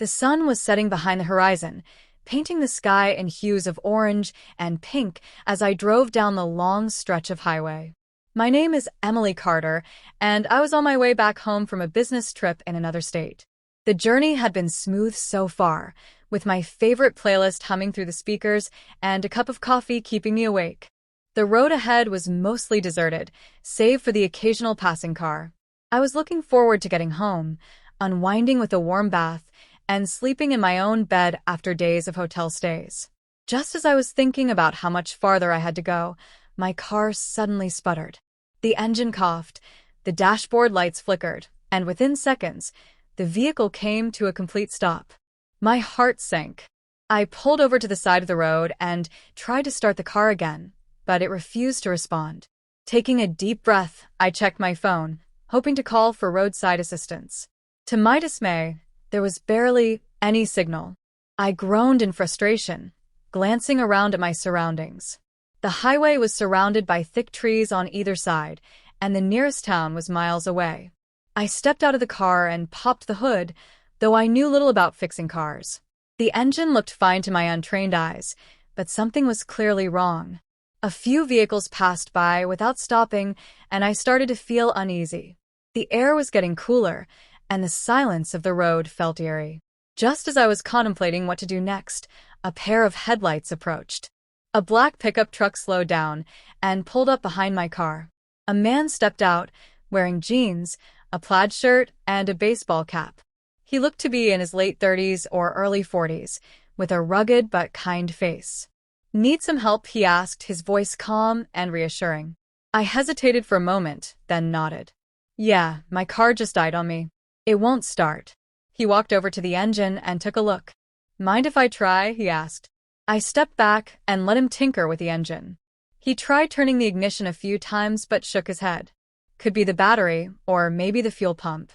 The sun was setting behind the horizon, painting the sky in hues of orange and pink as I drove down the long stretch of highway. My name is Emily Carter, and I was on my way back home from a business trip in another state. The journey had been smooth so far, with my favorite playlist humming through the speakers and a cup of coffee keeping me awake. The road ahead was mostly deserted, save for the occasional passing car. I was looking forward to getting home, unwinding with a warm bath, and sleeping in my own bed after days of hotel stays. Just as I was thinking about how much farther I had to go, my car suddenly sputtered. The engine coughed, the dashboard lights flickered, and within seconds, the vehicle came to a complete stop. My heart sank. I pulled over to the side of the road and tried to start the car again, but it refused to respond. Taking a deep breath, I checked my phone, hoping to call for roadside assistance. To my dismay, there was barely any signal. I groaned in frustration, glancing around at my surroundings. The highway was surrounded by thick trees on either side, and the nearest town was miles away. I stepped out of the car and popped the hood, though I knew little about fixing cars. The engine looked fine to my untrained eyes, but something was clearly wrong. A few vehicles passed by without stopping, and I started to feel uneasy. The air was getting cooler, and the silence of the road felt eerie. Just as I was contemplating what to do next, a pair of headlights approached. A black pickup truck slowed down and pulled up behind my car. A man stepped out, wearing jeans, a plaid shirt, and a baseball cap. He looked to be in his late 30s or early 40s, with a rugged but kind face. "Need some help?" he asked, his voice calm and reassuring. I hesitated for a moment, then nodded. "Yeah, my car just died on me. It won't start." He walked over to the engine and took a look. "Mind if I try?" he asked. I stepped back and let him tinker with the engine. He tried turning the ignition a few times but shook his head. Could be the battery, or maybe the fuel pump.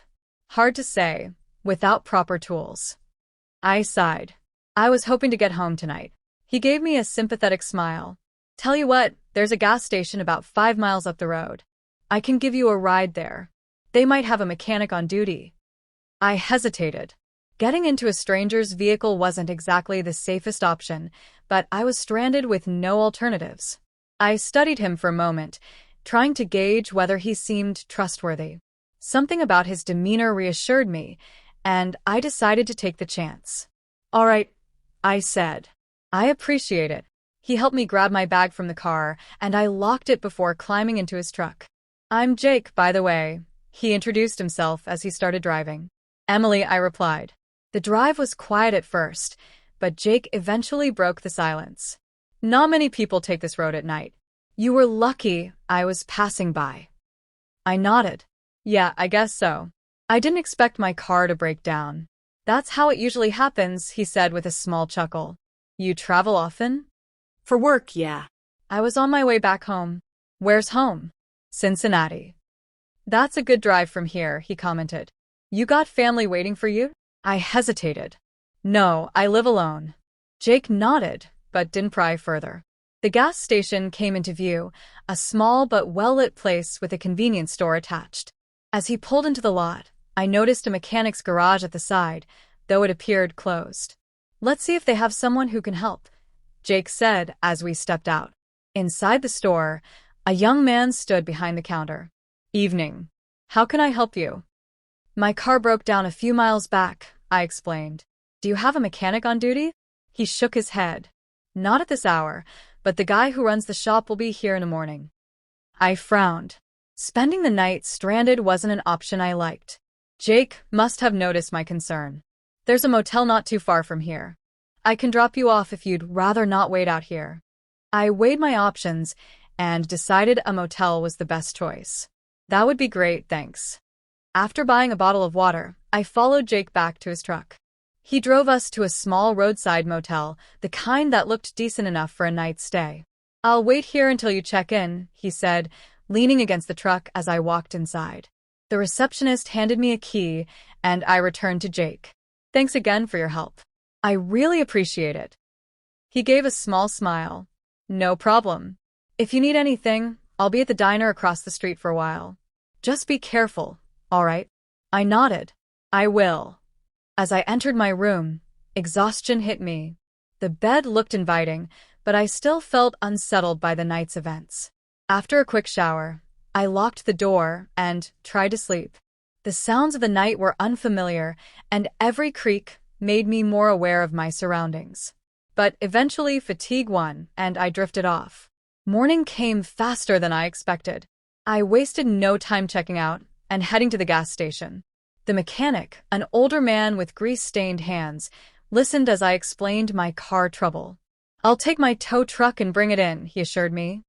Hard to say, without proper tools. I sighed. I was hoping to get home tonight. He gave me a sympathetic smile. "Tell you what, there's a gas station about 5 miles up the road. I can give you a ride there. They might have a mechanic on duty." I hesitated. Getting into a stranger's vehicle wasn't exactly the safest option, but I was stranded with no alternatives. I studied him for a moment, trying to gauge whether he seemed trustworthy. Something about his demeanor reassured me, and I decided to take the chance. "All right," I said. "I appreciate it." He helped me grab my bag from the car, and I locked it before climbing into his truck. "I'm Jake, by the way," he introduced himself as he started driving. "Emily," I replied. The drive was quiet at first, but Jake eventually broke the silence. "Not many people take this road at night. You were lucky I was passing by." I nodded. "Yeah, I guess so. I didn't expect my car to break down." "That's how it usually happens," he said with a small chuckle. "You travel often?" For work, yeah. I was on my way back home. "Where's home?" "Cincinnati." "That's a good drive from here," he commented. "You got family waiting for you?" I hesitated. "No, I live alone." Jake nodded, but didn't pry further. The gas station came into view, a small but well-lit place with a convenience store attached. As he pulled into the lot, I noticed a mechanic's garage at the side, though it appeared closed. "Let's see if they have someone who can help," Jake said as we stepped out. Inside the store, a young man stood behind the counter. "Evening. How can I help you?" "My car broke down a few miles back," I explained. "Do you have a mechanic on duty?" He shook his head. "Not at this hour, but the guy who runs the shop will be here in the morning." I frowned. Spending the night stranded wasn't an option I liked. Jake must have noticed my concern. "There's a motel not too far from here. I can drop you off if you'd rather not wait out here." I weighed my options and decided a motel was the best choice. "That would be great, thanks." After buying a bottle of water, I followed Jake back to his truck. He drove us to a small roadside motel, the kind that looked decent enough for a night's stay. "I'll wait here until you check in," he said, leaning against the truck as I walked inside. The receptionist handed me a key, and I returned to Jake. "Thanks again for your help. I really appreciate it." He gave a small smile. "No problem. If you need anything, I'll be at the diner across the street for a while. Just be careful, all right?" I nodded. "I will." As I entered my room, exhaustion hit me. The bed looked inviting, but I still felt unsettled by the night's events. After a quick shower, I locked the door and tried to sleep. The sounds of the night were unfamiliar, and every creak made me more aware of my surroundings. But eventually fatigue won, and I drifted off. Morning came faster than I expected. I wasted no time checking out and heading to the gas station. The mechanic, an older man with grease-stained hands, listened as I explained my car trouble. "I'll take my tow truck and bring it in," he assured me.